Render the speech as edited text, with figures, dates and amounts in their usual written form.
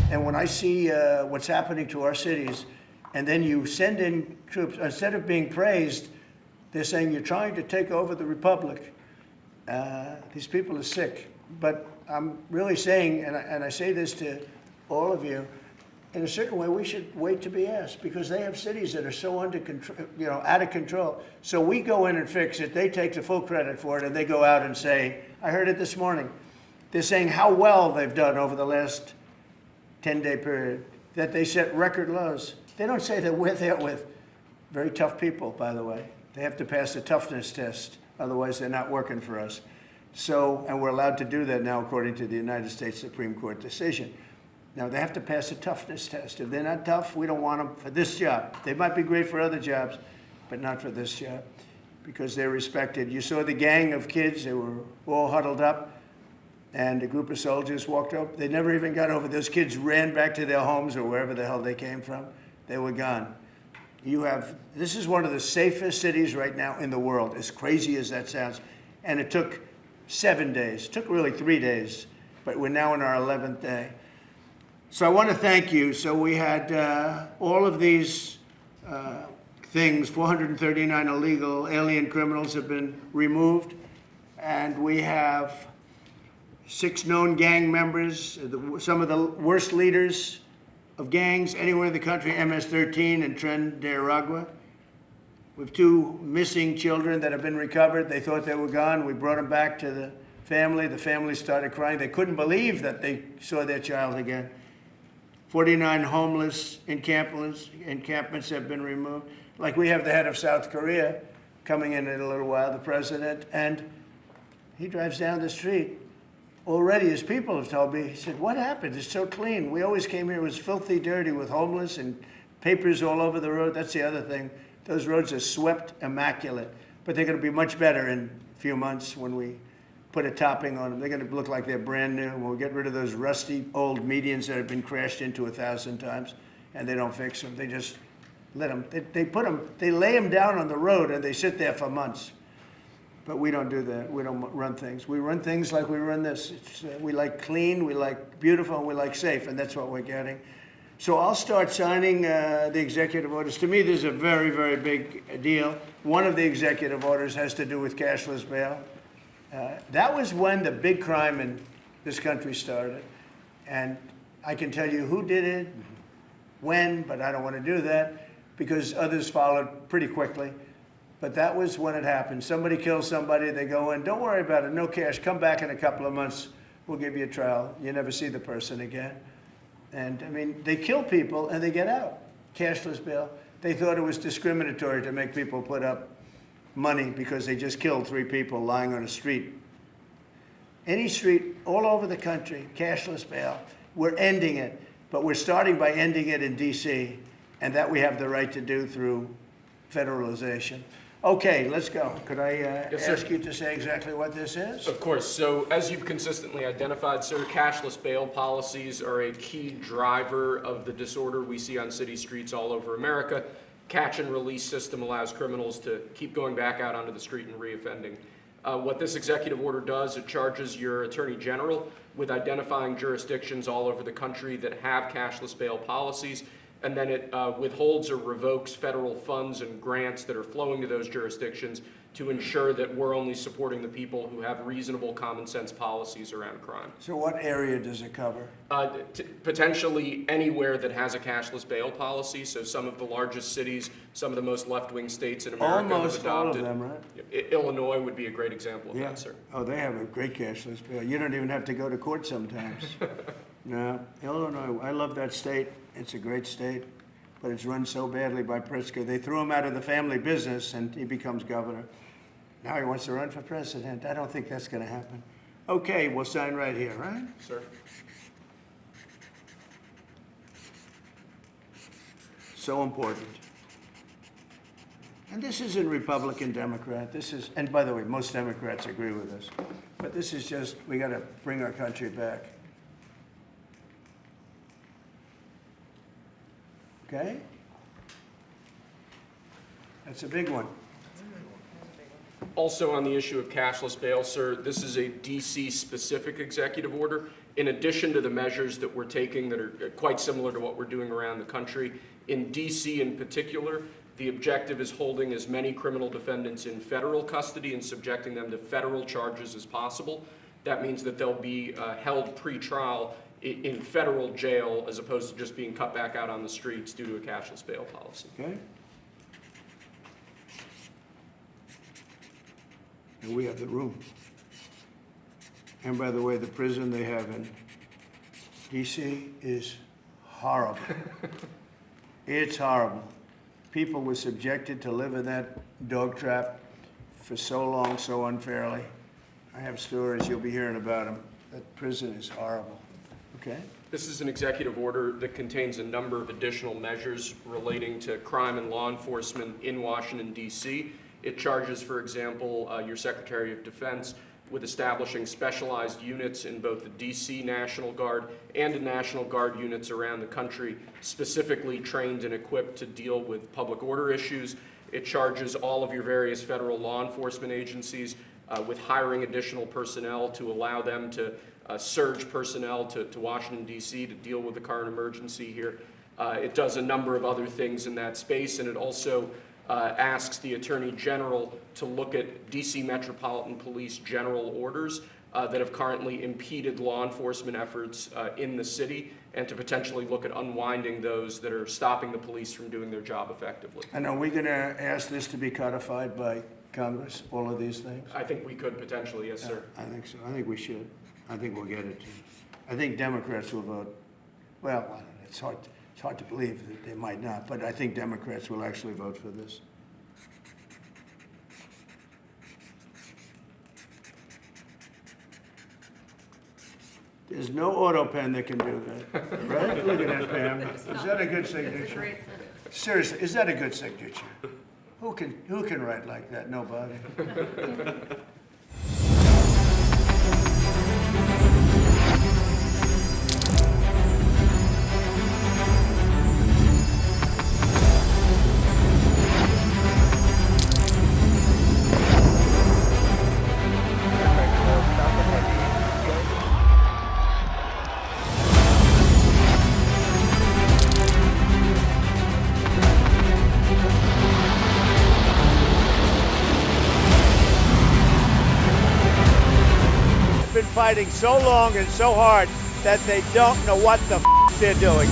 And when I see what's happening to our cities, and then you send in troops, instead of being praised, they're saying you're trying to take over the republic. These people are sick. But I'm really saying, and I say this to all of you, in a certain way, we should wait to be asked, because they have cities that are so under control, out of control. So we go in and fix it. They take the full credit for it, and they go out and say, I heard it this morning. They're saying how well they've done over the last 10-day period, that they set record lows. They don't say that we're there with very tough people, by the way. They have to pass a toughness test. Otherwise, they're not working for us. So, and we're allowed to do that now according to the United States Supreme Court decision. Now, they have to pass a toughness test. If they're not tough, we don't want them for this job. They might be great for other jobs, but not for this job, because they're respected. You saw the gang of kids. They were all huddled up, and a group of soldiers walked up. They never even got over. Those kids ran back to their homes or wherever the hell they came from. They were gone. This is one of the safest cities right now in the world, as crazy as that sounds. And it took 7 days. It took really 3 days, but we're now in our 11th day. So I want to thank you. So we had all of these things, 439 illegal alien criminals have been removed, and we have 6 known gang members, some of the worst leaders of gangs anywhere in the country, MS-13 and Tren de Aragua. We have 2 missing children that have been recovered. They thought they were gone. We brought them back to the family. The family started crying. They couldn't believe that they saw their child again. 49 homeless encampments have been removed. Like, we have the head of South Korea coming in a little while, the president, and he drives down the street. Already, his people have told me, he said, what happened? It's so clean. We always came here, it was filthy dirty with homeless and papers all over the road. That's the other thing. Those roads are swept immaculate, but they're going to be much better in a few months when we put a topping on them. They're going to look like they're brand new. We'll get rid of those rusty old medians that have been crashed into 1,000 times, and they don't fix them. They just let them, they lay them down on the road and they sit there for months. But we don't do that. We don't run things. We run things like we run this. We like clean, we like beautiful, and we like safe, and that's what we're getting. So I'll start signing the executive orders. To me, this is a very, very big deal. One of the executive orders has to do with cashless bail. That was when the big crime in this country started. And I can tell you who did it, when, but I don't want to do that because others followed pretty quickly. But that was when it happened. Somebody kills somebody, they go in, don't worry about it, no cash, come back in a couple of months, we'll give you a trial. You never see the person again. And I mean, they kill people and they get out. Cashless bail. They thought it was discriminatory to make people put up money because they just killed 3 people lying on a street. Any street all over the country, cashless bail. We're ending it, but we're starting by ending it in DC, and that we have the right to do through federalization. Okay, let's go. Could I ask you to say exactly what this is? Of course. So as you've consistently identified, sir, cashless bail policies are a key driver of the disorder we see on city streets all over America. Catch and release system allows criminals to keep going back out onto the street and reoffending. What this executive order does, it charges your attorney general with identifying jurisdictions all over the country that have cashless bail policies, and then it withholds or revokes federal funds and grants that are flowing to those jurisdictions to ensure that we're only supporting the people who have reasonable common sense policies around crime. So what area does it cover? Potentially anywhere that has a cashless bail policy. So some of the largest cities, some of the most left-wing states in America Almost have adopted. all of them, right? Illinois would be a great example of that, sir. Oh, they have a great cashless bail. You don't even have to go to court sometimes. No, Illinois, I love that state. It's a great state, but it's run so badly by Pritzker. They threw him out of the family business and he becomes governor. Now he wants to run for president. I don't think that's going to happen. Okay, we'll sign right here, right? Sir. So important. And this isn't Republican, Democrat. This is, and by the way, most Democrats agree with us. But this is just, we got to bring our country back. Okay? That's a big one. Also on the issue of cashless bail, sir, this is a DC-specific executive order. in addition to the measures that we're taking that are quite similar to what we're doing around the country. In DC in particular, the objective is holding as many criminal defendants in federal custody and subjecting them to federal charges as possible. That means that they'll be held pre-trial in federal jail as opposed to just being cut back out on the streets due to a cashless bail policy. Okay? And we have the room. And by the way, the prison they have in DC is horrible. It's horrible. People were subjected to live in that dog trap for so long, so unfairly. I have stories, you'll be hearing about them. That prison is horrible. Okay? This is an executive order that contains a number of additional measures relating to crime and law enforcement in Washington, D.C. It charges, for example, your Secretary of Defense with establishing specialized units in both the D.C. National Guard and the National Guard units around the country, specifically trained and equipped to deal with public order issues. It charges all of your various federal law enforcement agencies with hiring additional personnel to allow them to surge personnel to Washington, D.C. to deal with the current emergency here. It does a number of other things in that space, and it also asks the Attorney General to look at D.C. Metropolitan Police general orders that have currently impeded law enforcement efforts in the city, and to potentially look at unwinding those that are stopping the police from doing their job effectively. And are we going to ask this to be codified by Congress, all of these things? I think we could potentially, yes, sir. I think so. I think we should. I think we'll get it too. I think Democrats will vote. Well, I don't know. It's hard to believe that they might not, but I think Democrats will actually vote for this. There's no auto pen that can do that, right? Look at that, Pam. Is that a good signature? Seriously, is that a good signature? Who can write like that? Nobody. Been fighting so long and so hard that they don't know what the they're doing.